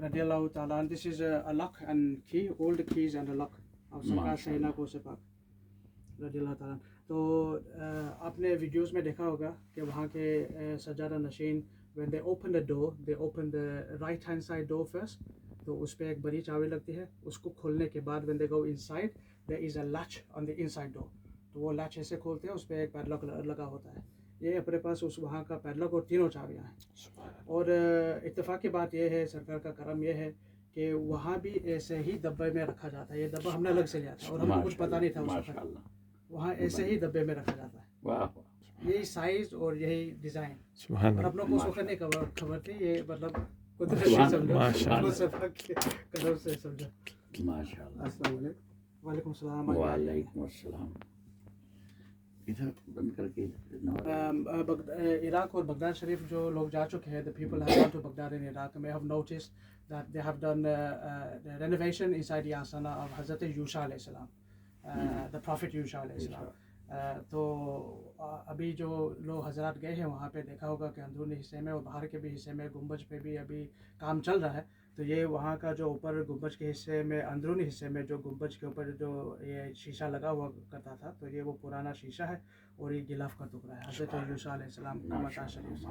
radiallahu ta'ala, and this is a lock and key, all the keys and a lock of Sarkar Sayyidina Gause Pak radiallahu ta'ala. تو آپ نے videos میں دیکھا ہوگا کہ وہاں کے سجادہ نشین when they open the door, they open the right hand side door first, تو اس پہ ایک بڑی چابی لگتی ہے. اس کو کھولنے کے بعد when they go inside, there is a latch on the inside door, تو وہ latch ایسے کھولتے ہیں, اس پہ ایک پیڈلاک لگا ہوتا ہے. یہ اپنے پاس اس وہاں کا پیڈلاک اور تینوں چابیاں ہیں. اور اتفاق کی بات یہ ہے, سرکار کا کرم یہ ہے کہ وہاں بھی ایسے ہی ڈبے میں رکھا جاتا ہے. یہ ڈبہ ہم نے الگ سے لیا تھا اور ہم کو کچھ پتہ نہیں تھا اس وقت. وہاں ایسے ہی ڈبے میں رکھا جاتا ہے. یہی سائز اور یہی ڈیزائن, اور اپنوں کو اس وقت نہیں خبر تھی. یہ مطلب قدرتی قدر سے سمجھا. السلام علیکم. وعلیکم السلام. وعلیکم السلام. ادھر بند کر کے عراق اور بغداد شریف جو لوگ جا چکے ہیں, the people have gone to Baghdad in Iraq, may have noticed that they have done the renovation inside the Asana of Hazrat Yusha alayhi salam, the Prophet Yusha alayhi salam. تو ابھی جو لوگ حضرات گئے ہیں وہاں پہ دیکھا ہوگا کہ اندرونی حصے میں اور باہر کے بھی حصے میں گنبج پہ بھی ابھی کام چل رہا ہے. تو یہ وہاں کا جو اوپر گنبج کے حصے میں, اندرونی حصے میں جو گنبج کے اوپر جو یہ شیشہ لگا ہوا کرتا تھا, تو یہ وہ پرانا شیشہ ہے اور یہ غلاف کا ٹکڑا ہے حضرت یوسف علیہ السلام کا مکان شریف.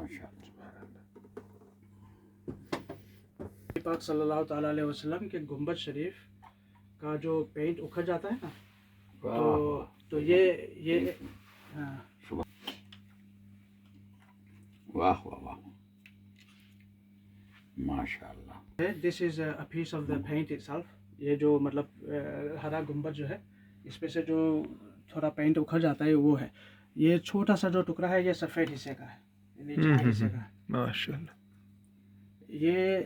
پاک صلی اللہ تعالیٰ علیہ وسلم کے گنبج شریف کا جو پینٹ اکھڑ جاتا ہے نا, تو یہ واہ واہ واہ ماشاء اللہ. This is a piece of the paint itself. یہ جو مطلب ہرا گنبد جو ہے, اس پہ سے جو تھوڑا پینٹ اکھڑ جاتا ہے وہ ہے. یہ چھوٹا سا جو ٹکڑا ہے یہ سفید حصے کا ہے, نیچے حصے کا ہے. ماشاء اللہ. یہ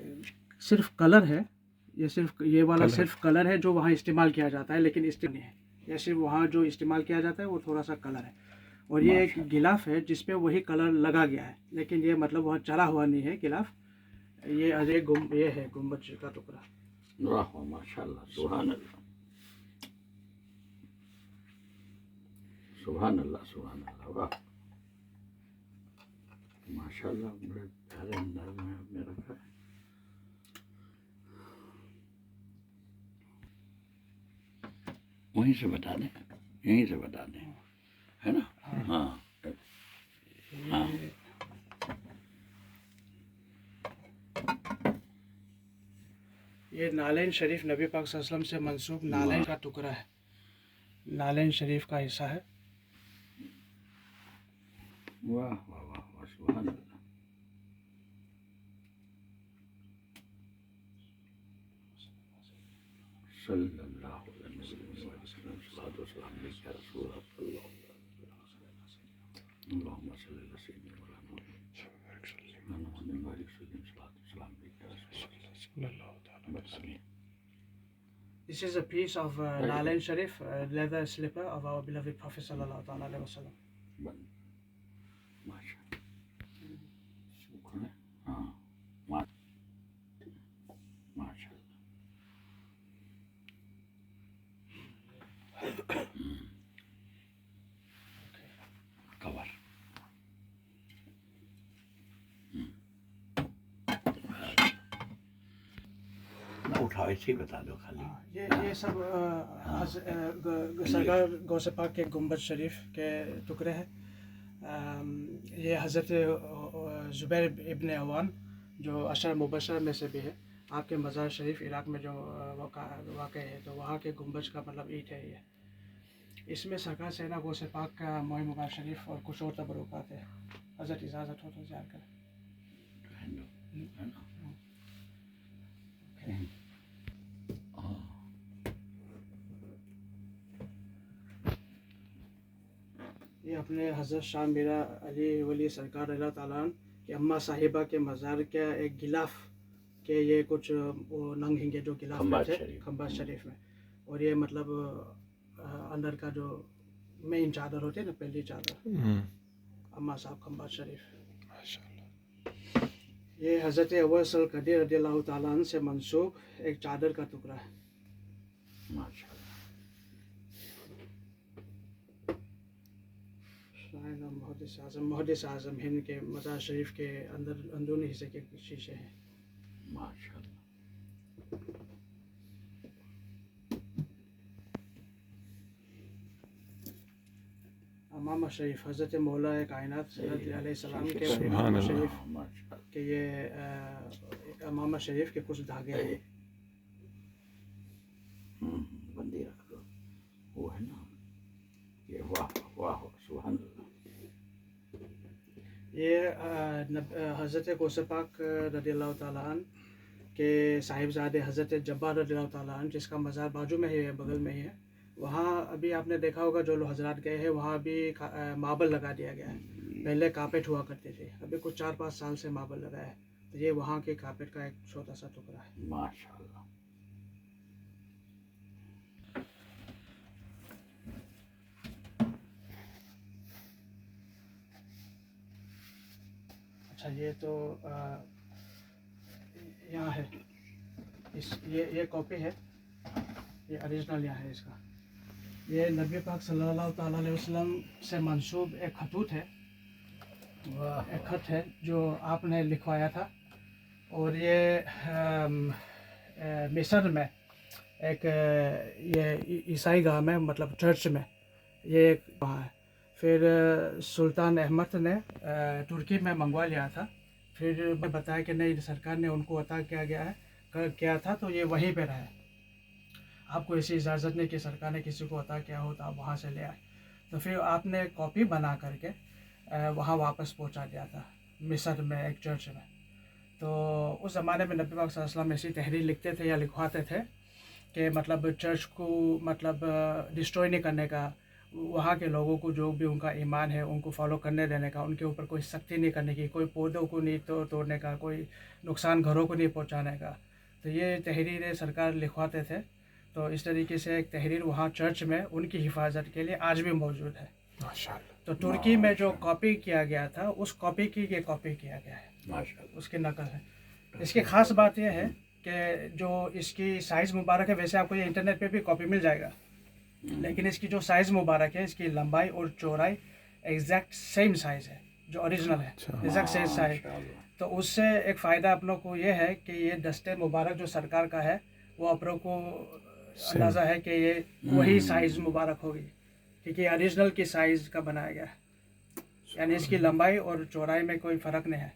صرف کلر ہے, یہ صرف یہ والا صرف کلر ہے جو وہاں استعمال کیا جاتا ہے, لیکن اس نہیں ہے. یہ صرف وہاں جو استعمال کیا جاتا ہے وہ تھوڑا سا کلر ہے. اور یہ ایک غلاف ہے جس پہ وہی کلر لگا گیا ہے, لیکن یہ مطلب وہاں چلا ہوا نہیں ہے غلاف. یہ یہ ہے گنبد کا ٹکڑا. واہ ماشاء اللہ. سبحان اللہ سبحان اللہ سبحان اللہ. واہ ماشاء اللہ. بڑے پیارے انداز میں آپ نے رکھا ہے. وہیں سے بتا دیں, یہیں سے بتا دیں, ہے نا. ہاں ہاں. یہ نالین شریف نبی پاک صلی اللہ علیہ وسلم سے منسوب نالین کا ٹکڑا ہے, نالین شریف کا حصہ ہے. واہ واہ واہ سبحان اللہ. صلی اللہ علیہ وسلم. صلاۃ و سلام علیک یا رسول اللہ صلی اللہ علیہ وسلم. اللہم صلی علی سیدنا مولانا محمد و علی سیدنا. صلاۃ و سلام علیک یا رسول اللہ صلی اللہ علیہ وسلم. This is a piece of Nalain Sharif, leather slipper of our beloved Prophet sallallahu alaihi wasallam. ماشاء اللہ. ہاں ماشاء اللہ. کور اٹھاؤ, ایسے ہی بتا دو خالی. یہ سب سرکار غوث پاک کے گنبد شریف کے ٹکڑے ہیں. یہ حضرت زبیر ابن عوام جو عشر مبشرہ میں سے بھی ہے, آپ کے مزار شریف عراق میں جو واقع ہے, تو وہاں کے گنبد کا مطلب اینٹ ہے. یہ اس میں سرکار سیدنا غوث پاک کا موہ مبارک شریف اور کچھ اور تبرکات ہے. حضرت اجازت ہو تو زیارت کریں. یہ اپنے حضرت شاہ میرا علی ولی سرکار اللہ تعالیٰ کہ اماں صاحبہ کے مزار کا ایک غلاف کہ یہ کچھ وہ ننگ ہنگے جو غلاف تھے خمبات شریف میں. اور یہ مطلب اندر کا جو مین چادر ہوتی ہے نا, پہلی چادر اماں صاحب خمبات شریف. یہ حضرت اول سلقدیر رضی اللہ تعالیٰ عنہ سے منسوب ایک چادر کا ٹکڑا ہے. محدث اعظم ہند کے مزار شریف کے اندرونی حصے کے شیشے ہیں. ماشاء اللہ. امامہ شریف حضرت مولا کائنات صلی اللہ علیہ وسلم کے سبحان امامہ اللہ۔ شریف ماشاء اللہ کہ یہ امامہ شریف کے کچھ دھاگے ہیں. بندی رکھ دو وہ ہے نا یہ واہ واہ سبحان اللہ یہ حضرت غوث پاک رضی اللہ تعالیٰ عنہ کے صاحبزادے حضرت جبار رضی اللہ تعالیٰ عنہ جس کا مزار بازو میں ہی ہے، بغل میں ہی ہے. وہاں ابھی آپ نے دیکھا ہوگا جو لوگ حضرات گئے ہیں وہاں بھی ماربل لگا دیا گیا ہے. پہلے کارپیٹ ہوا کرتے تھے، ابھی کچھ 4-5 سال سے ماربل لگا ہے. تو یہ وہاں کے کارپیٹ کا ایک چھوٹا سا ٹکڑا ہے. ماشاء اللہ اچھا یہ تو یہاں ہے، یہ کاپی ہے، یہ اوریجنل یہاں ہے اس کا. یہ نبی پاک صلی اللہ تعالیٰ علیہ وسلم سے منسوب ایک خطوط ہے، ایک خط ہے جو آپ نے لکھوایا تھا. اور یہ مصر میں ایک یہ عیسائی گاہ میں مطلب چرچ میں یہ ایک وہاں ہے. پھر سلطان احمد نے ترکی میں منگوا لیا تھا. پھر بتایا کہ نہیں سرکار نے ان کو عطا کیا تھا تو یہ وہیں پہ رہے. آپ کو ایسی اجازت نہیں کہ سرکار نے کسی کو عطا کیا ہو تو آپ وہاں سے لے آئے. تو پھر آپ نے کاپی بنا کر کے وہاں واپس پہنچا دیا تھا مصر میں ایک چرچ میں. تو اس زمانے میں نبی پاک صلی اللہ علیہ وسلم ایسی تحریر لکھتے تھے یا لکھواتے تھے کہ مطلب چرچ کو مطلب ڈسٹروائے نہیں کرنے کا، وہاں کے لوگوں کو جو بھی ان کا ایمان ہے ان کو فالو کرنے دینے کا، ان کے اوپر کوئی سختی نہیں کرنے کی، کوئی پودوں کو نہیں توڑنے کا، کوئی نقصان گھروں کو نہیں پہنچانے کا. تو یہ تحریریں سرکار لکھواتے تھے. تو اس طریقے سے ایک تحریر وہاں چرچ میں ان کی حفاظت کے لیے آج بھی موجود ہے. تو ترکی میں جو کاپی کیا گیا تھا اس کاپی کی یہ کاپی کیا گیا ہے، ماشاء اللہ اس کی نقل ہے. اس کی خاص بات یہ ہے کہ جو اس کی سائز مبارک ہے، ویسے آپ کو یہ انٹرنیٹ پہ بھی کاپی مل جائے گا، لیکن اس کی جو سائز مبارک ہے، اس کی لمبائی اور چوڑائی ایگزیکٹ سیم سائز ہے جو اوریجنل ہے، ایگزیکٹ سیم سائز. ماشاء اللہ تو اس سے ایک فائدہ آپ لوگ کو یہ ہے کہ یہ دستے مبارک جو سرکار کا ہے وہ آپ لوگ کو اندازہ ہے کہ یہ وہی سائز مبارک ہوگی، کیونکہ یہ اوریجنل کی سائز کا بنایا گیا ہے، یعنی اس کی لمبائی اور چوڑائی میں کوئی فرق نہیں ہے.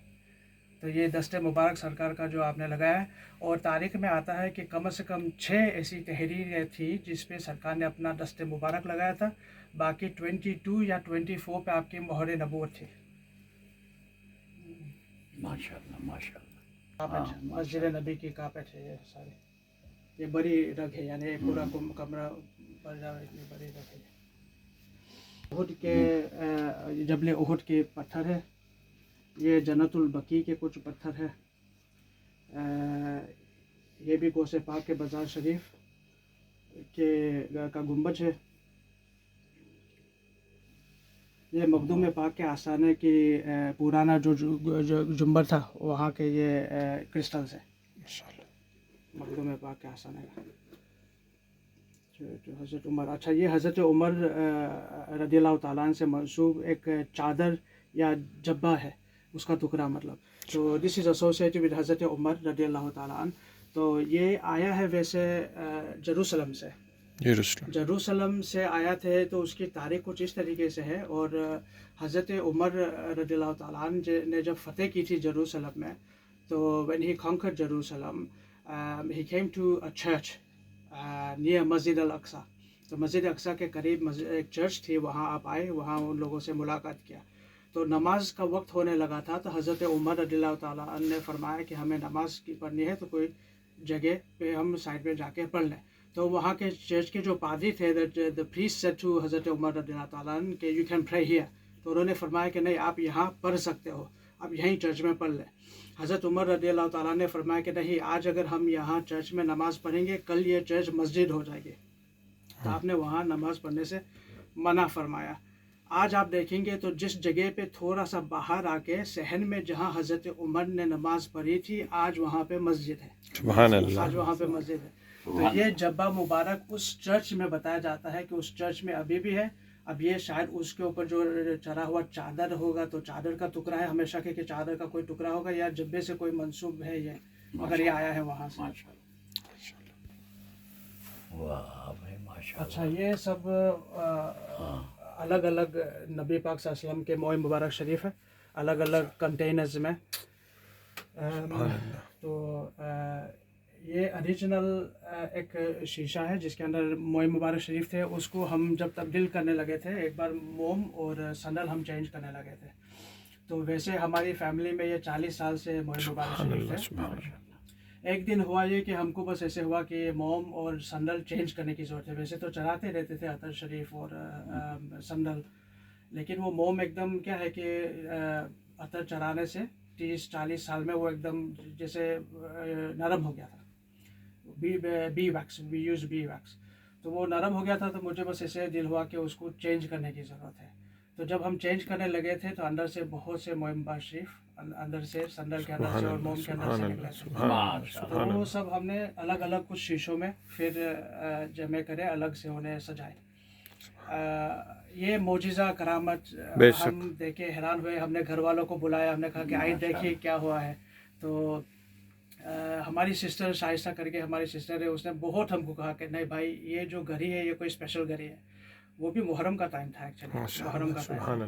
تو یہ دستے مبارک سرکار کا جو آپ نے لگایا ہے. اور تاریخ میں آتا ہے کہ کم سے کم 6 ایسی تحریریں تھیں جس پہ سرکار نے اپنا دستے مبارک لگایا تھا. باقی 22 یا 24 پہ آپ کی مہر نبوت تھی. ماشاء اللہ ماشاء اللہ کارپیٹ مسجد نبی کی کارپیٹ ہے یہ سارے. یہ بڑی رگ ہے، یعنی پورا کمرہ بڑھ جائے اتنی بڑی رگ ہے. احد کے جبل احد کے پتھر ہے. یہ جنت البقیع کے کچھ پتھر ہے. یہ بھی غوث پاک کے بازار شریف کا گنبد ہے. یہ مخدوم پاک کے آستانے کی پرانا جو جنبد تھا وہاں کے یہ کرسٹلز ہے. مخدوم پاک کے آستانے کا جو حضرت عمر. اچھا یہ حضرت عمر رضی اللہ تعالیٰ عنہ سے منسوب ایک چادر یا جبہ ہے، اس کا ٹکڑا مطلب. تو دس از ایسوسیٹڈ ود حضرت عمر رضی اللہ تعالیٰ عنہ. تو یہ آیا ہے ویسے جروسلم سے، جروسلم سے آیا تھے. تو اس کی تاریخ کچھ اس طریقے سے ہے. اور حضرت عمر رضی اللہ تعالیٰ عنہ نے جب فتح کی تھی جروسلم میں، تو when he conquered Jerusalem he came to a church near Masjid Al-Aqsa. تو مسجد اقصی کے قریب ایک چرچ تھی، وہاں آپ آئے، وہاں ان لوگوں سے ملاقات کیا. تو نماز کا وقت ہونے لگا تھا. تو حضرت عمر رضی اللہ تعالیٰ عنہ نے فرمایا کہ ہمیں نماز کی پڑھنی ہے تو کوئی جگہ پہ ہم سائڈ میں جا کے پڑھ لیں. تو وہاں کے چرچ کے جو پادری تھے the priest said to حضرت عمر رضی اللہ تعالیٰ عنہ کہ you can pray here. تو انہوں نے فرمایا کہ نہیں، آپ یہاں پڑھ سکتے ہو، آپ یہیں چرچ میں پڑھ لیں. حضرت عمر رضی اللہ تعالیٰ نے فرمایا کہ نہیں، آج اگر ہم یہاں چرچ میں نماز پڑھیں گے کل یہ چرچ مسجد ہو جائے گی. تو آپ نے وہاں نماز پڑھنے سے منع فرمایا. آج آپ دیکھیں گے تو جس جگہ پہ تھوڑا سا باہر آ کے صحن میں جہاں حضرت عمر نے نماز پڑھی تھی، آج وہاں پہ مسجد ہے. سبحان اللہ. آج وہاں پہ مسجد ہے. تو یہ جبہ مبارک اس چرچ میں بتایا جاتا ہے کہ اس چرچ میں ابھی بھی ہے. اب یہ شاید اس کے اوپر جو چڑھا ہوا چادر ہوگا تو چادر کا ٹکڑا ہے، ہمیشہ کہ چادر کا کوئی ٹکڑا ہوگا یا جبے سے کوئی منسوب ہے یہ، مگر یہ آیا ہے وہاں سے. واہ بھائی ماشاء اللہ. اچھا یہ سب الگ الگ نبی پاک صلی اللہ علیہ وسلم کے موئے مبارک شریف ہے الگ الگ کنٹینرز میں. تو یہ اوریجنل ایک شیشہ ہے جس کے اندر موئے مبارک شریف تھے. اس کو ہم جب تبدیل کرنے لگے تھے ایک بار موم اور سنڈل ہم چینج کرنے لگے تھے. تو ویسے ہماری فیملی میں یہ 40 سال سے موئے مبارک شریف ہے. ایک دن ہوا یہ کہ ہم کو بس ایسے ہوا کہ موم اور سنڈل چینج کرنے کی ضرورت ہے. ویسے تو چڑھاتے رہتے تھے عطر شریف اور سنڈل, لیکن وہ موم ایک دم کیا ہے کہ عطر چڑھانے سے 30-40 سال میں وہ ایک دم جیسے نرم ہو گیا تھا. Bee wax, we use bee wax, تو وہ نرم ہو گیا تھا. تو مجھے بس ایسے دل ہوا کہ اس کو چینج کرنے کی ضرورت ہے. تو جب ہم چینج کرنے لگے تھے تو اندر سے بہت سے موئے مبارک شریف اندر سے سنڈل کے اندر سے اور موم کے اندر سے نکلے تھے. تو وہ سب ہم نے الگ الگ کچھ شیشوں میں پھر جمع کرے, الگ سے انہیں سجائے. یہ معجزہ کرامت ہم دیکھے حیران ہوئے. ہم نے گھر والوں کو بلایا, ہم نے کہا کہ آئیے دیکھیے کیا ہوا ہے. تو ہماری سسٹر شائستہ کر کے ہماری سسٹر ہے, اس نے بہت ہم کو کہا کہ نہیں بھائی یہ جو گھڑی ہے یہ کوئی اسپیشل گھڑی ہے. وہ بھی محرم کا ٹائم تھا ایکچولی, محرم کا ٹائم.